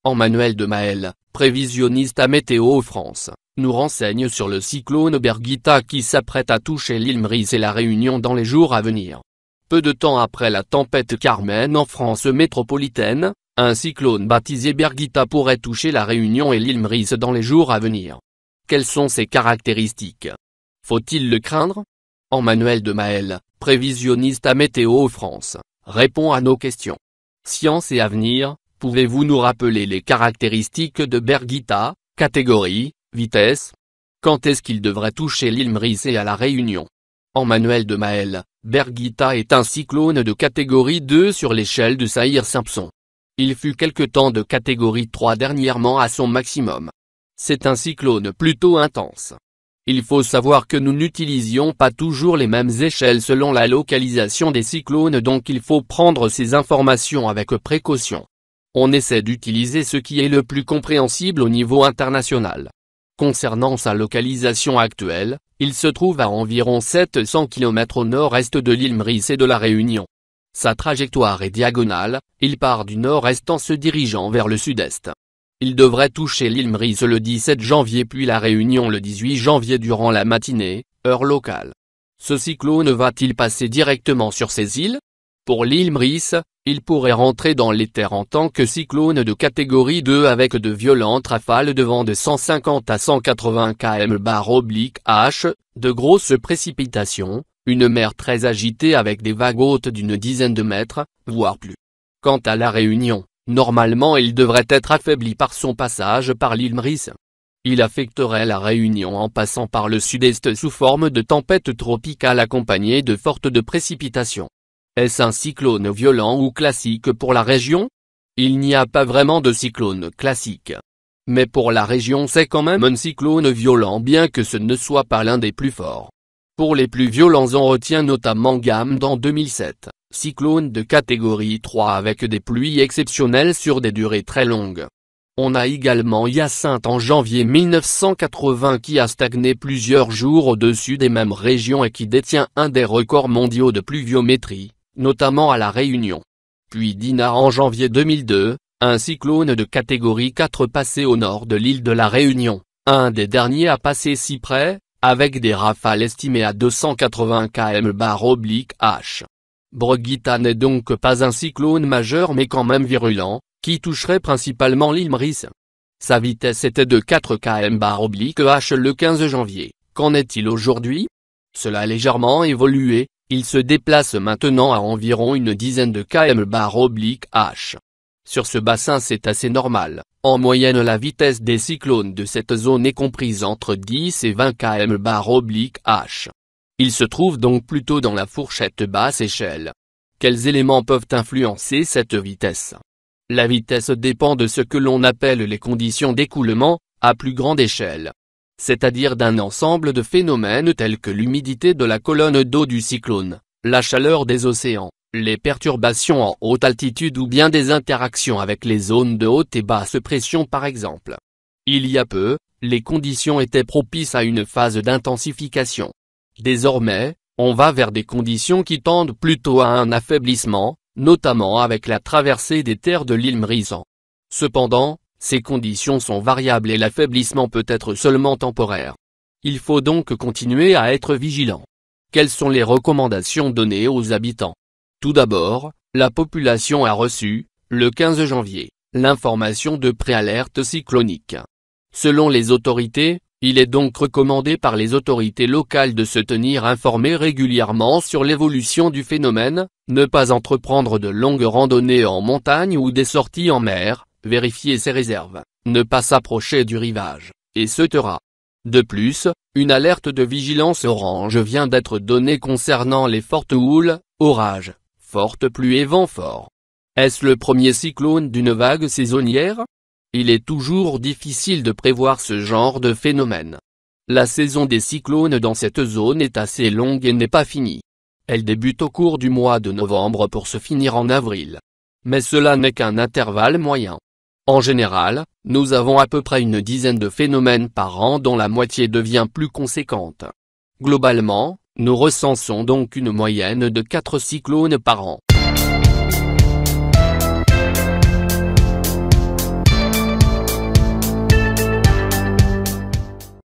Emmanuel de Maël, prévisionniste à Météo France, nous renseigne sur le cyclone Birgitta qui s'apprête à toucher l'île Maurice et la Réunion dans les jours à venir. Peu de temps après la tempête Carmen en France métropolitaine, un cyclone baptisé Birgitta pourrait toucher la Réunion et l'île Maurice dans les jours à venir. Quelles sont ses caractéristiques? Faut-il le craindre? Emmanuel de Maël, prévisionniste à Météo France, répond à nos questions. Science et avenir, pouvez-vous nous rappeler les caractéristiques de Birgitta, catégorie, vitesse? Quand est-ce qu'il devrait toucher l'île Maurice et à la Réunion? Emmanuel de Maël, Birgitta est un cyclone de catégorie 2 sur l'échelle de Saffir-Simpson. Il fut quelque temps de catégorie 3 dernièrement à son maximum. C'est un cyclone plutôt intense. Il faut savoir que nous n'utilisions pas toujours les mêmes échelles selon la localisation des cyclones, donc il faut prendre ces informations avec précaution. On essaie d'utiliser ce qui est le plus compréhensible au niveau international. Concernant sa localisation actuelle, il se trouve à environ 700 km au nord-est de l'île Maurice et de la Réunion. Sa trajectoire est diagonale, il part du nord-est en se dirigeant vers le sud-est. Il devrait toucher l'île Maurice le 17 janvier puis la Réunion le 18 janvier durant la matinée, heure locale. Ce cyclone va-t-il passer directement sur ces îles? Pour l'île Maurice, il pourrait rentrer dans les terres en tant que cyclone de catégorie 2 avec de violentes rafales de vent de 150 à 180 km/h, de grosses précipitations, une mer très agitée avec des vagues hautes d'une dizaine de mètres, voire plus. Quant à la Réunion, normalement il devrait être affaibli par son passage par l'île Maurice. Il affecterait la Réunion en passant par le sud-est sous forme de tempête tropicale accompagnée de fortes précipitations. Est-ce un cyclone violent ou classique pour la région? Il n'y a pas vraiment de cyclone classique. Mais pour la région c'est quand même un cyclone violent bien que ce ne soit pas l'un des plus forts. Pour les plus violents on retient notamment Gam en 2007, cyclone de catégorie 3 avec des pluies exceptionnelles sur des durées très longues. On a également Hyacinthe en janvier 1980 qui a stagné plusieurs jours au-dessus des mêmes régions et qui détient un des records mondiaux de pluviométrie, notamment à la Réunion. Puis Dina en janvier 2002, un cyclone de catégorie 4 passé au nord de l'île de la Réunion, un des derniers à passer si près, avec des rafales estimées à 280 km/h. Birgitta n'est donc pas un cyclone majeur mais quand même virulent, qui toucherait principalement l'île Maurice. Sa vitesse était de 4 km/h le 15 janvier, qu'en est-il aujourd'hui? Cela a légèrement évolué, il se déplace maintenant à environ une dizaine de km/h. Sur ce bassin c'est assez normal, en moyenne la vitesse des cyclones de cette zone est comprise entre 10 et 20 km/h. Il se trouve donc plutôt dans la fourchette basse échelle. Quels éléments peuvent influencer cette vitesse? La vitesse dépend de ce que l'on appelle les conditions d'écoulement, à plus grande échelle. C'est-à-dire d'un ensemble de phénomènes tels que l'humidité de la colonne d'eau du cyclone, la chaleur des océans, les perturbations en haute altitude ou bien des interactions avec les zones de haute et basse pression par exemple. Il y a peu, les conditions étaient propices à une phase d'intensification. Désormais, on va vers des conditions qui tendent plutôt à un affaiblissement, notamment avec la traversée des terres de l'île Maurice. Cependant, ces conditions sont variables et l'affaiblissement peut être seulement temporaire. Il faut donc continuer à être vigilant. Quelles sont les recommandations données aux habitants? Tout d'abord, la population a reçu, le 15 janvier, l'information de préalerte cyclonique. Selon les autorités, il est donc recommandé par les autorités locales de se tenir informés régulièrement sur l'évolution du phénomène, ne pas entreprendre de longues randonnées en montagne ou des sorties en mer, vérifier ses réserves, ne pas s'approcher du rivage, etc. De plus, une alerte de vigilance orange vient d'être donnée concernant les fortes houles, orages, fortes pluies et vents forts. Est-ce le premier cyclone d'une vague saisonnière? Il est toujours difficile de prévoir ce genre de phénomène. La saison des cyclones dans cette zone est assez longue et n'est pas finie. Elle débute au cours du mois de novembre pour se finir en avril. Mais cela n'est qu'un intervalle moyen. En général, nous avons à peu près une dizaine de phénomènes par an dont la moitié devient plus conséquente. Globalement, nous recensons donc une moyenne de 4 cyclones par an.